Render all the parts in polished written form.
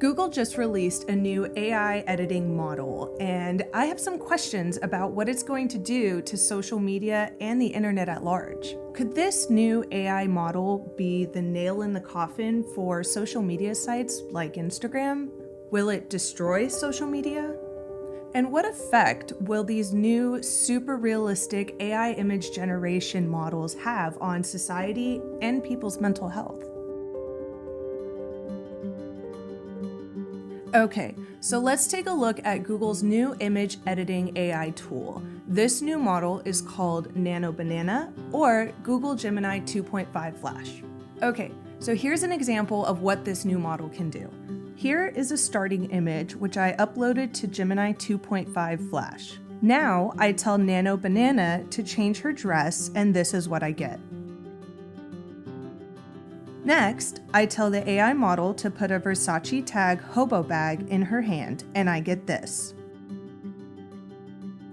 Google just released a new AI editing model, and I have some questions about what it's going to do to social media and the internet at large. Could this new AI model be the nail in the coffin for social media sites like Instagram? Will it destroy social media? And what effect will these new super realistic AI image generation models have on society and people's mental health? Okay, so let's take a look at Google's new image editing AI tool. This new model is called Nano Banana or Google Gemini 2.5 Flash. Okay, so here's an example of what this new model can do. Here is a starting image which I uploaded to Gemini 2.5 Flash. Now I tell Nano Banana to change her dress, and this is what I get. Next, I tell the AI model to put a Versace tag hobo bag in her hand, and I get this.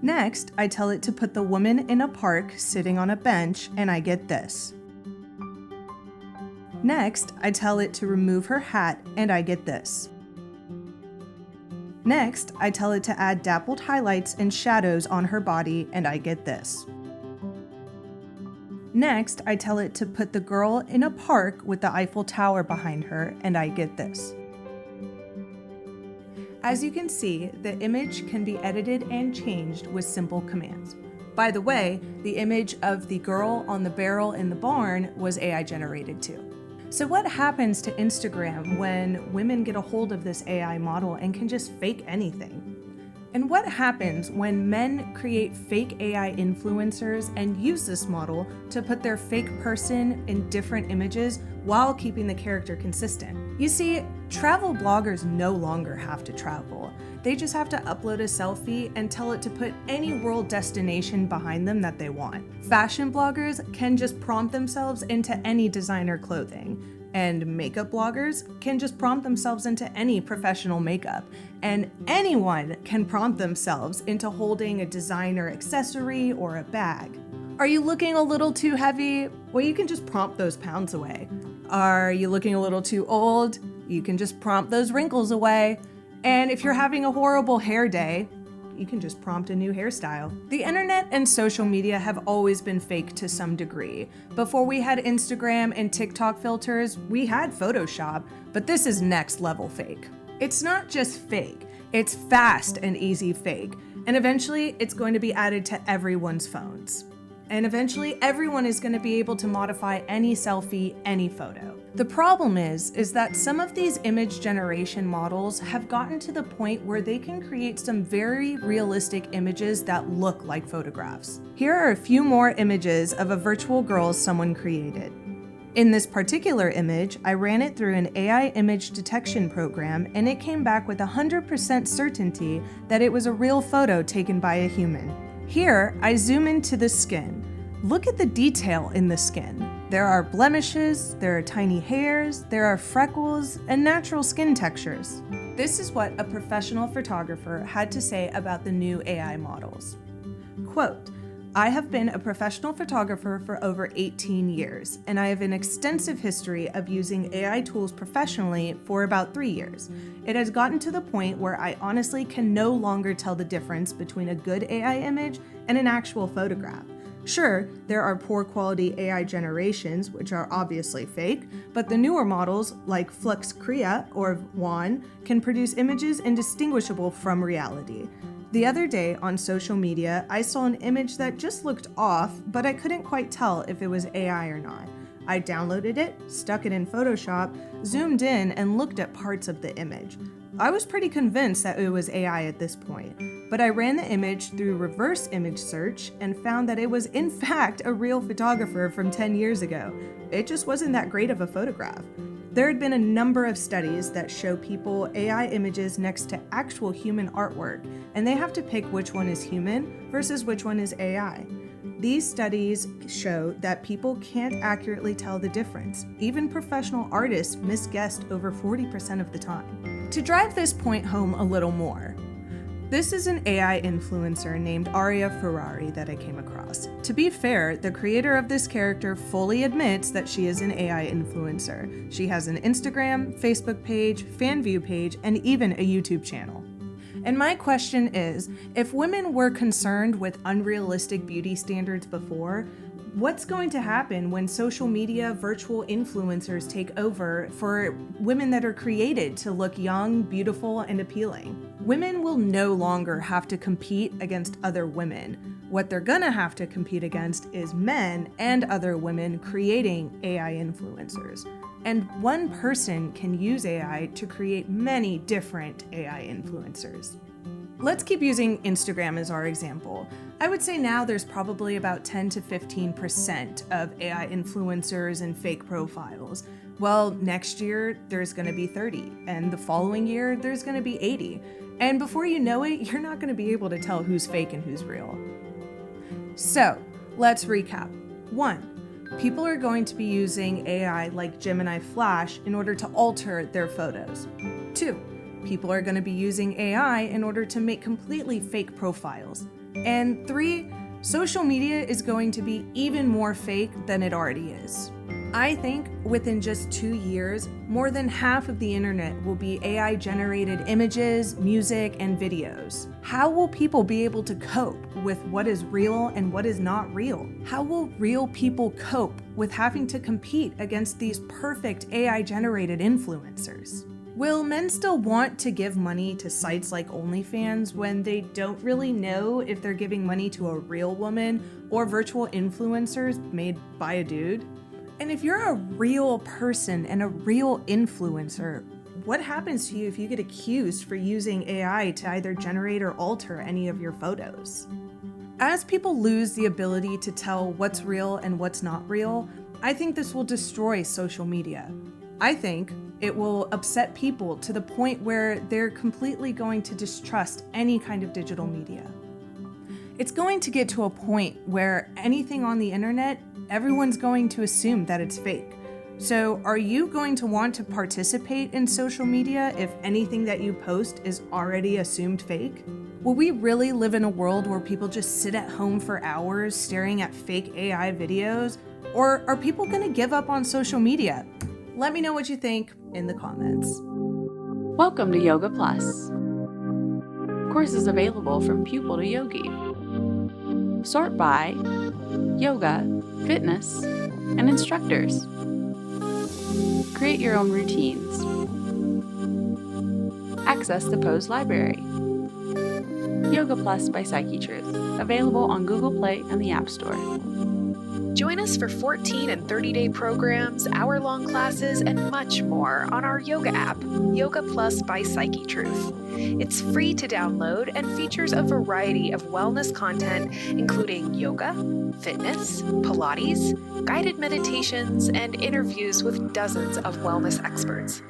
Next, I tell it to put the woman in a park sitting on a bench, and I get this. Next, I tell it to remove her hat, and I get this. Next, I tell it to add dappled highlights and shadows on her body, and I get this. Next, I tell it to put the girl in a park with the Eiffel Tower behind her, and I get this. As you can see, the image can be edited and changed with simple commands. By the way, the image of the girl on the barrel in the barn was AI generated too. So what happens to Instagram when women get a hold of this AI model and can just fake anything? And what happens when men create fake AI influencers and use this model to put their fake person in different images while keeping the character consistent? You see, travel bloggers no longer have to travel. They just have to upload a selfie and tell it to put any world destination behind them that they want. Fashion bloggers can just prompt themselves into any designer clothing. And makeup bloggers can just prompt themselves into any professional makeup. And anyone can prompt themselves into holding a designer accessory or a bag. Are you looking a little too heavy? Well, you can just prompt those pounds away. Are you looking a little too old? You can just prompt those wrinkles away. And if you're having a horrible hair day, you can just prompt a new hairstyle. The internet and social media have always been fake to some degree. Before we had Instagram and TikTok filters, we had Photoshop, but this is next level fake. It's not just fake, it's fast and easy fake. And eventually it's going to be added to everyone's phones. And eventually everyone is going to be able to modify any selfie, any photo. The problem is that some of these image generation models have gotten to the point where they can create some very realistic images that look like photographs. Here are a few more images of a virtual girl someone created. In this particular image, I ran it through an AI image detection program, and it came back with 100% certainty that it was a real photo taken by a human. Here, I zoom into the skin. Look at the detail in the skin. There are blemishes, there are tiny hairs, there are freckles, and natural skin textures. This is what a professional photographer had to say about the new AI models. Quote, "I have been a professional photographer for over 18 years, and I have an extensive history of using AI tools professionally for about 3 years. It has gotten to the point where I honestly can no longer tell the difference between a good AI image and an actual photograph. Sure, there are poor quality AI generations, which are obviously fake, but the newer models, like Flux Crea or Juan, can produce images indistinguishable from reality. The other day on social media, I saw an image that just looked off, but I couldn't quite tell if it was AI or not. I downloaded it, stuck it in Photoshop, zoomed in, and looked at parts of the image. I was pretty convinced that it was AI at this point, but I ran the image through reverse image search and found that it was in fact a real photographer from 10 years ago. It just wasn't that great of a photograph. There had been a number of studies that show people AI images next to actual human artwork, and they have to pick which one is human versus which one is AI. These studies show that people can't accurately tell the difference. Even professional artists misguessed over 40% of the time. To drive this point home a little more, This is an AI influencer named Aria Ferrari that I came across. To be fair, the creator of this character fully admits that she is an AI influencer. She has an Instagram, Facebook page, fan view page, and even a YouTube channel. And my question is, if women were concerned with unrealistic beauty standards before, what's going to happen when social media virtual influencers take over for women that are created to look young, beautiful, and appealing? Women will no longer have to compete against other women. What they're gonna have to compete against is men and other women creating AI influencers. And one person can use AI to create many different AI influencers. Let's keep using Instagram as our example. I would say now there's probably about 10 to 15% of AI influencers and fake profiles. Well, next year there's gonna be 30, and the following year there's gonna be 80. And before you know it, you're not gonna be able to tell who's fake and who's real. So, let's recap. 1. People are going to be using AI like Gemini Flash in order to alter their photos. 2. People are going to be using AI in order to make completely fake profiles. And 3, social media is going to be even more fake than it already is. I think within just 2 years, more than half of the internet will be AI-generated images, music, and videos. How will people be able to cope with what is real and what is not real? How will real people cope with having to compete against these perfect AI-generated influencers? Will men still want to give money to sites like OnlyFans when they don't really know if they're giving money to a real woman or virtual influencers made by a dude? And if you're a real person and a real influencer, what happens to you if you get accused for using AI to either generate or alter any of your photos? As people lose the ability to tell what's real and what's not real, I think this will destroy social media. I think it will upset people to the point where they're completely going to distrust any kind of digital media. It's going to get to a point where anything on the internet, everyone's going to assume that it's fake. So are you going to want to participate in social media if anything that you post is already assumed fake? Will we really live in a world where people just sit at home for hours staring at fake AI videos? Or are people going to give up on social media? Let me know what you think in the comments. Welcome to Yoga Plus. Courses available from pupil to yogi. Sort by yoga, fitness, and instructors. Create your own routines. Access the Pose Library. Yoga Plus by Psyche Truth. Available on Google Play and the App Store. Join us for 14 and 30-day programs, hour-long classes, and much more on our yoga app, Yoga Plus by Psyche Truth. It's free to download and features a variety of wellness content, including yoga, fitness, Pilates, guided meditations, and interviews with dozens of wellness experts.